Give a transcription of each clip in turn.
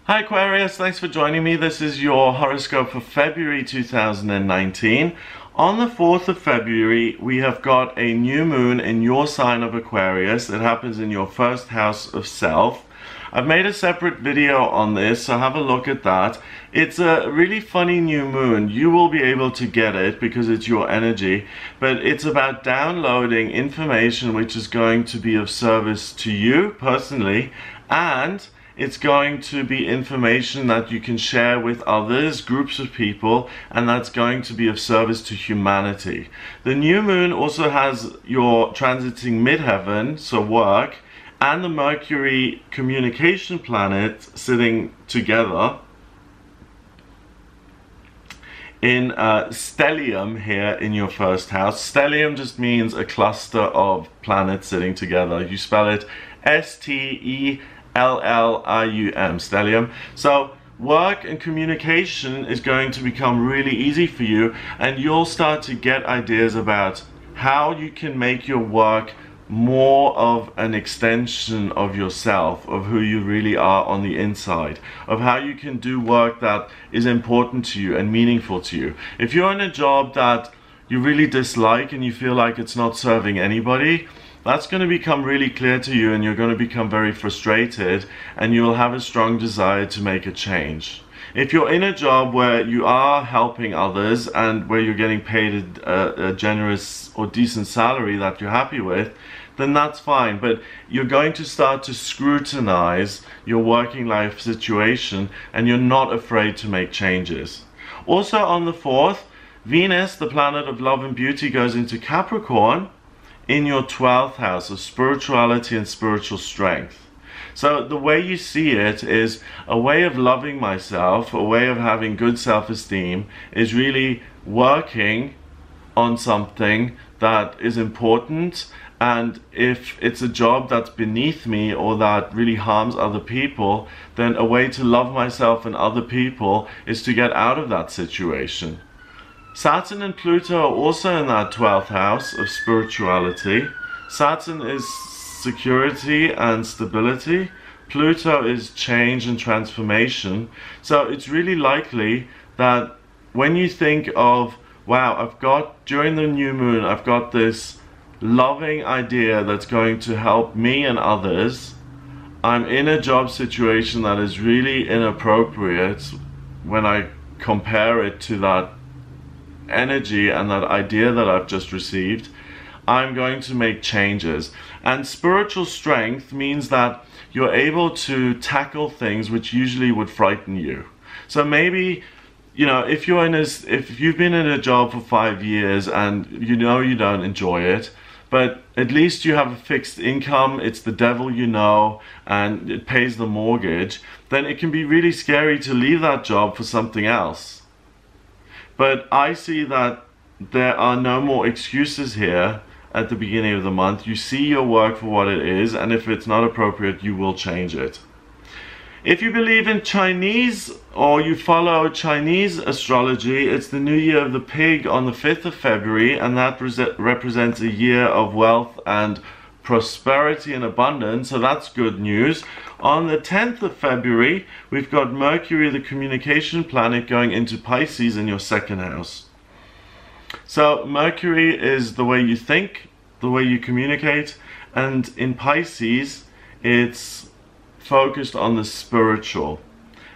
Hi Aquarius, thanks for joining me. This is your horoscope for February 2019. On the 4th of February, we have got a new moon in your sign of Aquarius. It happens in your first house of self. I've made a separate video on this, so have a look at that. It's a really funny new moon. You will be able to get it because it's your energy, but it's about downloading information which is going to be of service to you personally, and it's going to be information that you can share with others, groups of people, and that's going to be of service to humanity. The new moon also has your transiting midheaven, so work, and the Mercury communication planet sitting together in stellium here in your first house. Stellium just means a cluster of planets sitting together. You spell it S-T-E-L-L-I-U-M, stellium. So work and communication is going to become really easy for you, and you'll start to get ideas about how you can make your work more of an extension of yourself, of who you really are on the inside, of how you can do work that is important to you and meaningful to you. If you're in a job that you really dislike and you feel like it's not serving anybody, that's going to become really clear to you, and you're going to become very frustrated, and you'll have a strong desire to make a change. If you're in a job where you are helping others and where you're getting paid a generous or decent salary that you're happy with, then that's fine, but you're going to start to scrutinize your working life situation, and you're not afraid to make changes. Also on the 4th, Venus, the planet of love and beauty, goes into Capricorn in your 12th house of spirituality and spiritual strength. So the way you see it is a way of loving myself, a way of having good self-esteem, is really working on something that is important. And if it's a job that's beneath me or that really harms other people, then a way to love myself and other people is to get out of that situation. Saturn and Pluto are also in that 12th house of spirituality. Saturn is security and stability. Pluto is change and transformation. So it's really likely that when you think of, wow, during the new moon, I've got this loving idea that's going to help me and others. I'm in a job situation that is really inappropriate when I compare it to that energy and that idea that I've just received. I'm going to make changes. And spiritual strength means that you're able to tackle things which usually would frighten you. So maybe, you know, if you've been in a job for 5 years and you know you don't enjoy it, but at least you have a fixed income, it's the devil you know, and it pays the mortgage, then it can be really scary to leave that job for something else. But I see that there are no more excuses here at the beginning of the month. You see your work for what it is, and if it's not appropriate, you will change it. If you believe in Chinese or you follow Chinese astrology, it's the new year of the pig on the 5th of February, and that represents a year of wealth and prosperity and abundance, so that's good news. On the 10th of February, we've got Mercury, the communication planet, going into Pisces in your 2nd house. So Mercury is the way you think, the way you communicate, and in Pisces, it's focused on the spiritual.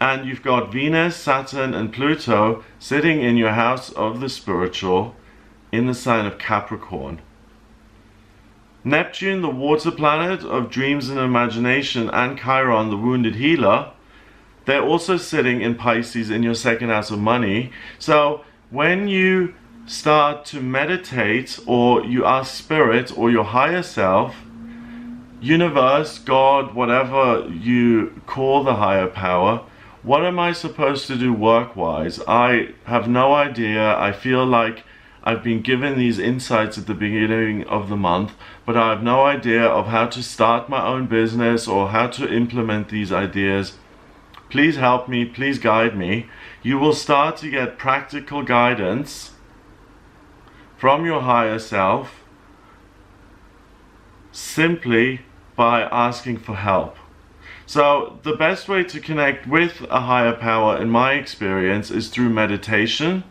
And you've got Venus, Saturn, and Pluto sitting in your house of the spiritual in the sign of Capricorn. Neptune, the water planet of dreams and imagination, and Chiron, the wounded healer, they're also sitting in Pisces in your 2nd house of money. So when you start to meditate, or you ask spirit or your higher self, universe, God, whatever you call the higher power, what am I supposed to do work-wise? I have no idea. I feel like I've been given these insights at the beginning of the month, but I have no idea of how to start my own business or how to implement these ideas. Please help me, please guide me. You will start to get practical guidance from your higher self simply by asking for help. So the best way to connect with a higher power, in my experience, is through meditation.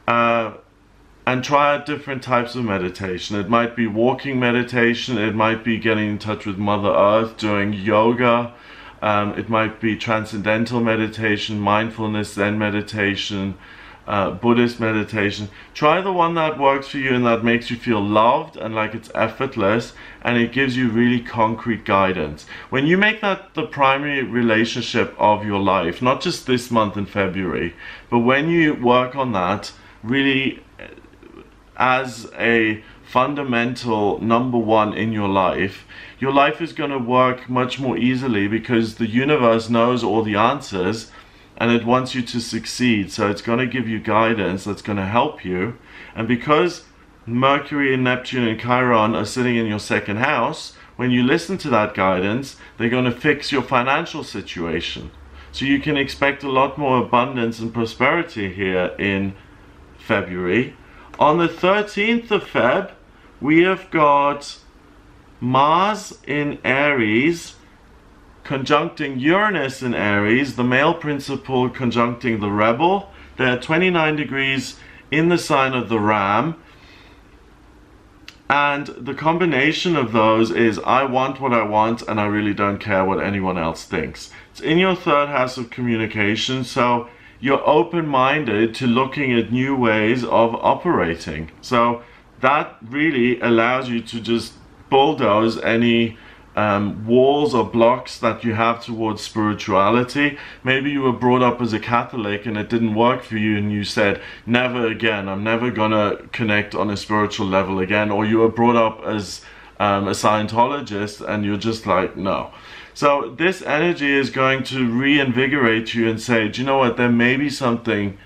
And try out different types of meditation. It might be walking meditation, it might be getting in touch with Mother Earth, doing yoga, it might be transcendental meditation, mindfulness, Zen meditation, Buddhist meditation. Try the one that works for you and that makes you feel loved and like it's effortless, and it gives you really concrete guidance. When you make that the primary relationship of your life, not just this month in February, but when you work on that really as a fundamental number one in your life is going to work much more easily, because the universe knows all the answers and it wants you to succeed. So it's going to give you guidance that's going to help you. And because Mercury and Neptune and Chiron are sitting in your second house, when you listen to that guidance, they're going to fix your financial situation. So you can expect a lot more abundance and prosperity here in February. On the 13th of Feb, we have got Mars in Aries conjuncting Uranus in Aries, the male principle conjuncting the rebel. They're 29 degrees in the sign of the Ram. And the combination of those is I want what I want and I really don't care what anyone else thinks. It's in your third house of communication, so you're open-minded to looking at new ways of operating. So that really allows you to just bulldoze any walls or blocks that you have towards spirituality. Maybe you were brought up as a Catholic and it didn't work for you and you said, never again, I'm never gonna connect on a spiritual level again. Or you were brought up as a Scientologist and you're just like, no. So this energy is going to reinvigorate you and say, do you know what, there may be something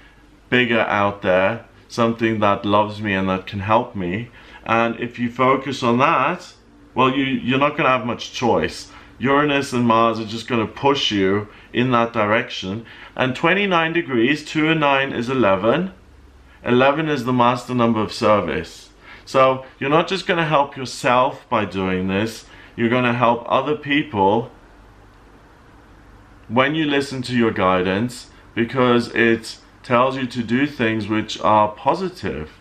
bigger out there, something that loves me and that can help me. And if you focus on that, well, you're not going to have much choice. Uranus and Mars are just going to push you in that direction. And 29 degrees, 2 and 9 is 11. 11 is the master number of service. So you're not just going to help yourself by doing this, you're going to help other people when you listen to your guidance, because it tells you to do things which are positive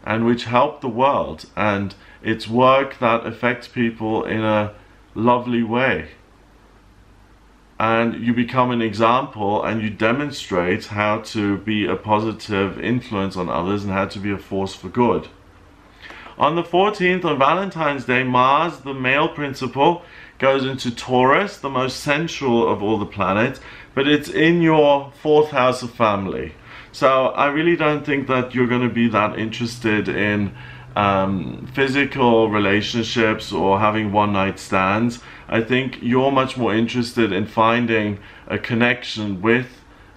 and which help the world, and it's work that affects people in a lovely way. And you become an example and you demonstrate how to be a positive influence on others and how to be a force for good. On the 14th, on Valentine's Day, Mars, the male principle, goes into Taurus, the most sensual of all the planets, but it's in your fourth house of family. So I really don't think that you're going to be that interested in physical relationships or having one-night stands. I think you're much more interested in finding a connection with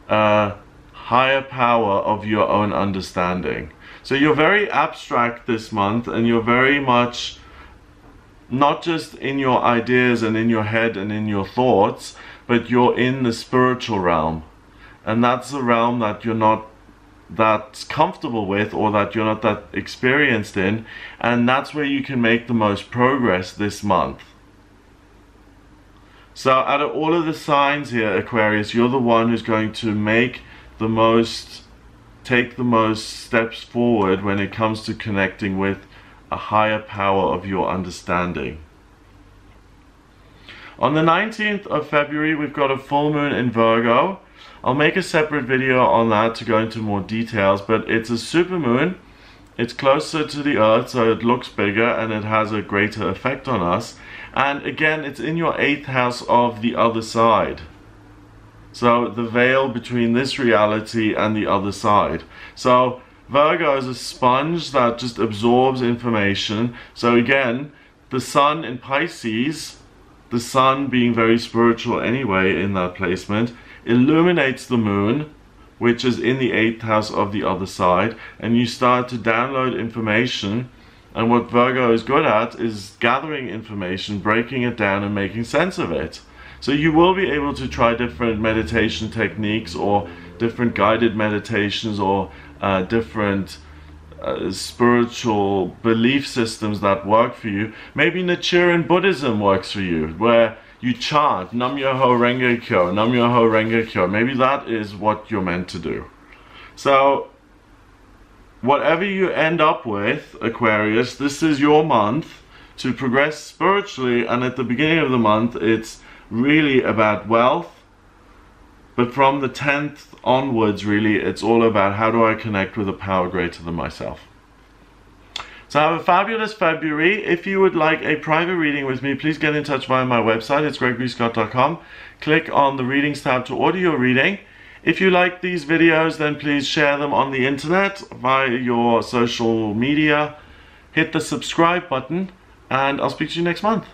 a higher power of your own understanding. So you're very abstract this month, and you're very much not just in your ideas and in your head and in your thoughts, but you're in the spiritual realm. And that's the realm that you're not that comfortable with, or that you're not that experienced in, and that's where you can make the most progress this month. So out of all of the signs here, Aquarius, you're the one who's going to make the most, take the most steps forward when it comes to connecting with a higher power of your understanding. On the 19th of February, we've got a full moon in Virgo. I'll make a separate video on that to go into more details, but it's a supermoon. It's closer to the Earth, so it looks bigger and it has a greater effect on us. And again, it's in your 8th house of the other side. So the veil between this reality and the other side. So Virgo is a sponge that just absorbs information. So again, the sun in Pisces, the sun being very spiritual anyway in that placement, illuminates the moon, which is in the 8th house of the other side, and you start to download information. And what Virgo is good at is gathering information, breaking it down and making sense of it. So you will be able to try different meditation techniques or different guided meditations or different spiritual belief systems that work for you. Maybe Nichiren Buddhism works for you, where you chant Nam Myoho Renge Kyo, Nam Myoho Renge Kyo. Maybe that is what you're meant to do. So whatever you end up with, Aquarius, this is your month to progress spiritually, and at the beginning of the month it's really about wealth, but from the 10th onwards really it's all about how do I connect with a power greater than myself. So have a fabulous February. If you would like a private reading with me, please get in touch via my website. It's gregoryscott.com. Click on the readings tab to order your reading. If you like these videos, then please share them on the internet via your social media. Hit the subscribe button, and I'll speak to you next month.